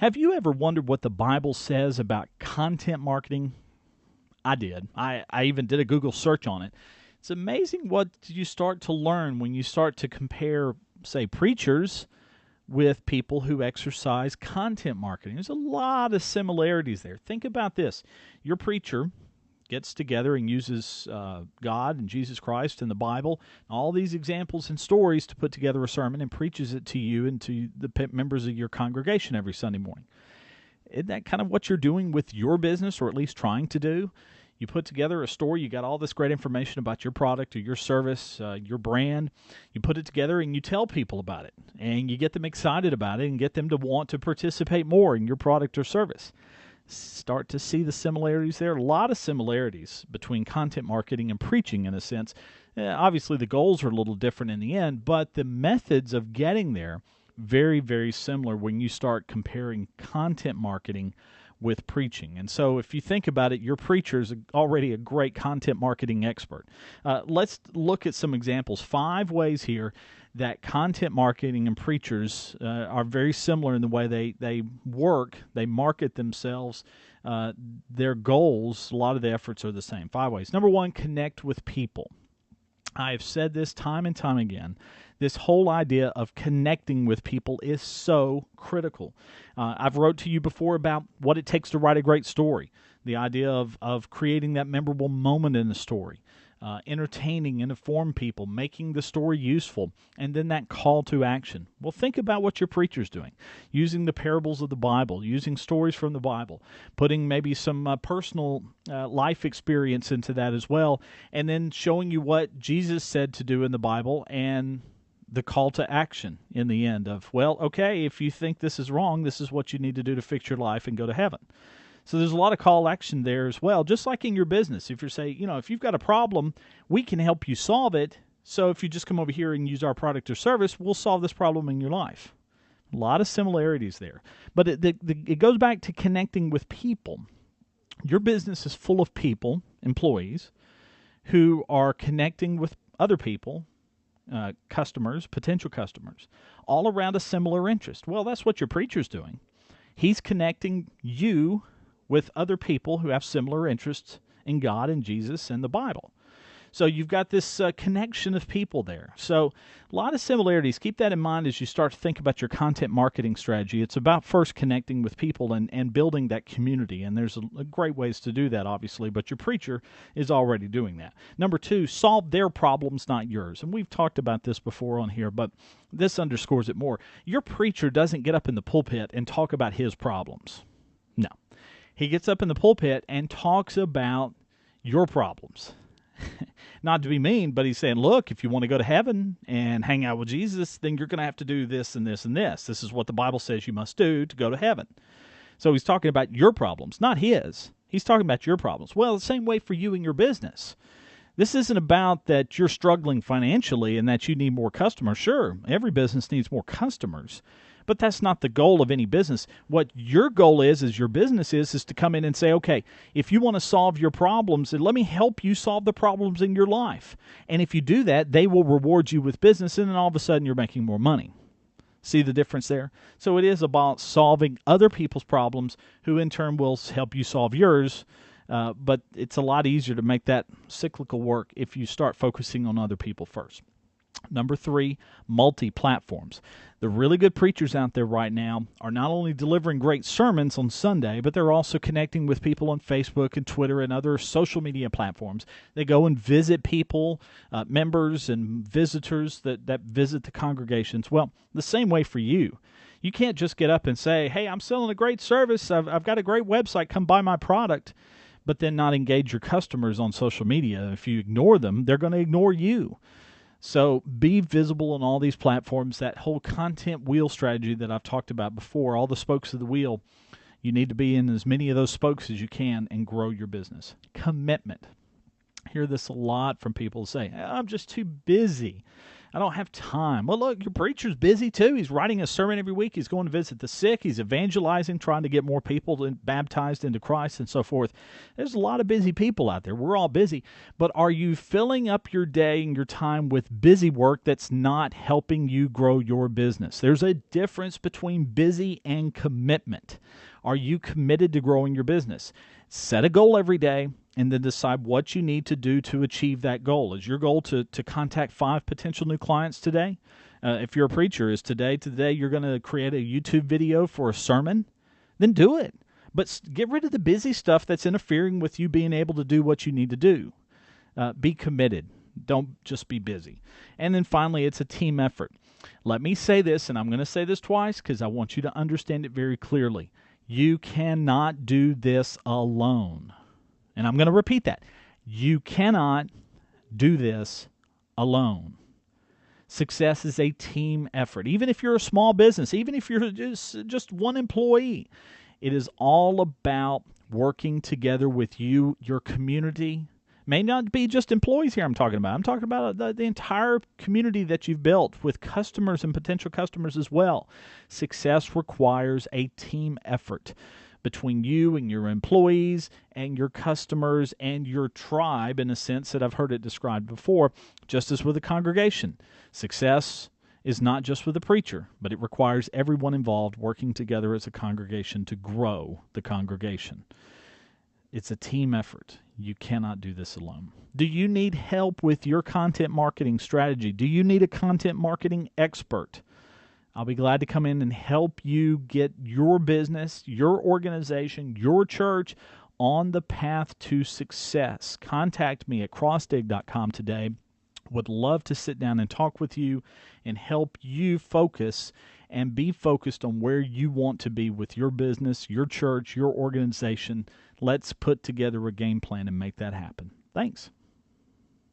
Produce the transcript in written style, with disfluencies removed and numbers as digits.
Have you ever wondered what the Bible says about content marketing? I did. I even did a Google search on it. It's amazing what you start to learn when you start to compare, say, preachers with people who exercise content marketing. There's a lot of similarities there. Think about this. Your preacher gets together and uses God and Jesus Christ and the Bible, all these examples and stories to put together a sermon and preaches it to you and to the members of your congregation every Sunday morning. Isn't that kind of what you're doing with your business, or at least trying to do? You put together a story, you got all this great information about your product or your service, your brand. You put it together and you tell people about it, and you get them excited about it and get them to want to participate more in your product or service. Start to see the similarities there. A lot of similarities between content marketing and preaching in a sense. Obviously, the goals are a little different in the end, but the methods of getting there very, very similar when you start comparing content marketing with preaching. And so if you think about it, your preacher is already a great content marketing expert. Let's look at some examples. 5 ways here that content marketing and preachers are very similar in the way they work, they market themselves, their goals, a lot of the efforts are the same. 5 ways. Number 1, connect with people. I have said this time and time again. This whole idea of connecting with people is so critical. I've wrote to you before about what it takes to write a great story, the idea of creating that memorable moment in the story, entertaining and inform people, making the story useful, and then that call to action. Well, think about what your preacher's doing, using the parables of the Bible, using stories from the Bible, putting maybe some personal life experience into that as well, and then showing you what Jesus said to do in the Bible and the call to action in the end of, well, okay, if you think this is wrong, this is what you need to do to fix your life and go to heaven. So there's a lot of call action there as well, just like in your business. If you're saying, if you've got a problem, we can help you solve it. So if you just come over here and use our product or service, we'll solve this problem in your life. A lot of similarities there. But it goes back to connecting with people. Your business is full of people, employees, who are connecting with other people, customers, potential customers, all around a similar interest. Well, that's what your preacher's doing. He's connecting you with other people who have similar interests in God and Jesus and the Bible. So you've got this connection of people there. So a lot of similarities. Keep that in mind as you start to think about your content marketing strategy. It's about first connecting with people and building that community. And there's a great ways to do that, obviously, but your preacher is already doing that. Number 2, solve their problems, not yours. And we've talked about this before on here, but this underscores it more. Your preacher doesn't get up in the pulpit and talk about his problems. No. He gets up in the pulpit and talks about your problems. Not to be mean, but he's saying, look, if you want to go to heaven and hang out with Jesus, then you're going to have to do this and this and this. This is what the Bible says you must do to go to heaven. So he's talking about your problems, not his. He's talking about your problems. Well, the same way for you and your business. This isn't about that you're struggling financially and that you need more customers. Sure, every business needs more customers. But that's not the goal of any business. What your goal is your business is to come in and say, okay, if you want to solve your problems, then let me help you solve the problems in your life. And if you do that, they will reward you with business, and then all of a sudden you're making more money. See the difference there? So it is about solving other people's problems, who in turn will help you solve yours. But it's a lot easier to make that cyclical work if you start focusing on other people first. Number 3, multi-platforms. The really good preachers out there right now are not only delivering great sermons on Sunday, but they're also connecting with people on Facebook and Twitter and other social media platforms. They go and visit people, members and visitors that visit the congregations. Well, the same way for you. You can't just get up and say, hey, I'm selling a great service. I've got a great website. Come buy my product. But then not engage your customers on social media. If you ignore them, they're going to ignore you. So be visible on all these platforms. That whole content wheel strategy that I've talked about before, all the spokes of the wheel, you need to be in as many of those spokes as you can and grow your business. Commitment. I hear this a lot from people say, I'm just too busy. I don't have time. Well, look, your preacher's busy too. He's writing a sermon every week. He's going to visit the sick. He's evangelizing, trying to get more people baptized into Christ and so forth. There's a lot of busy people out there. We're all busy. But are you filling up your day and your time with busy work that's not helping you grow your business? There's a difference between busy and commitment. Are you committed to growing your business? Set a goal every day and then decide what you need to do to achieve that goal. Is your goal to contact 5 potential new clients today? If you're a preacher, is today you're going to create a YouTube video for a sermon? Then do it. But get rid of the busy stuff that's interfering with you being able to do what you need to do. Be committed. Don't just be busy. And then finally, it's a team effort. Let me say this, and I'm going to say this twice because I want you to understand it very clearly. You cannot do this alone. And I'm going to repeat that. You cannot do this alone. Success is a team effort. Even if you're a small business, even if you're just one employee, it is all about working together with you, your community. May not be just employees here I'm talking about. I'm talking about the entire community that you've built with customers and potential customers as well. Success requires a team effort between you and your employees and your customers and your tribe, in a sense that I've heard it described before, just as with a congregation. Success is not just with the preacher, but it requires everyone involved working together as a congregation to grow the congregation. It's a team effort. You cannot do this alone. Do you need help with your content marketing strategy? Do you need a content marketing expert? I'll be glad to come in and help you get your business, your organization, your church on the path to success. Contact me at crossdig.com today. Would love to sit down and talk with you and help you focus and be focused on where you want to be with your business, your church, your organization. Let's put together a game plan and make that happen. Thanks.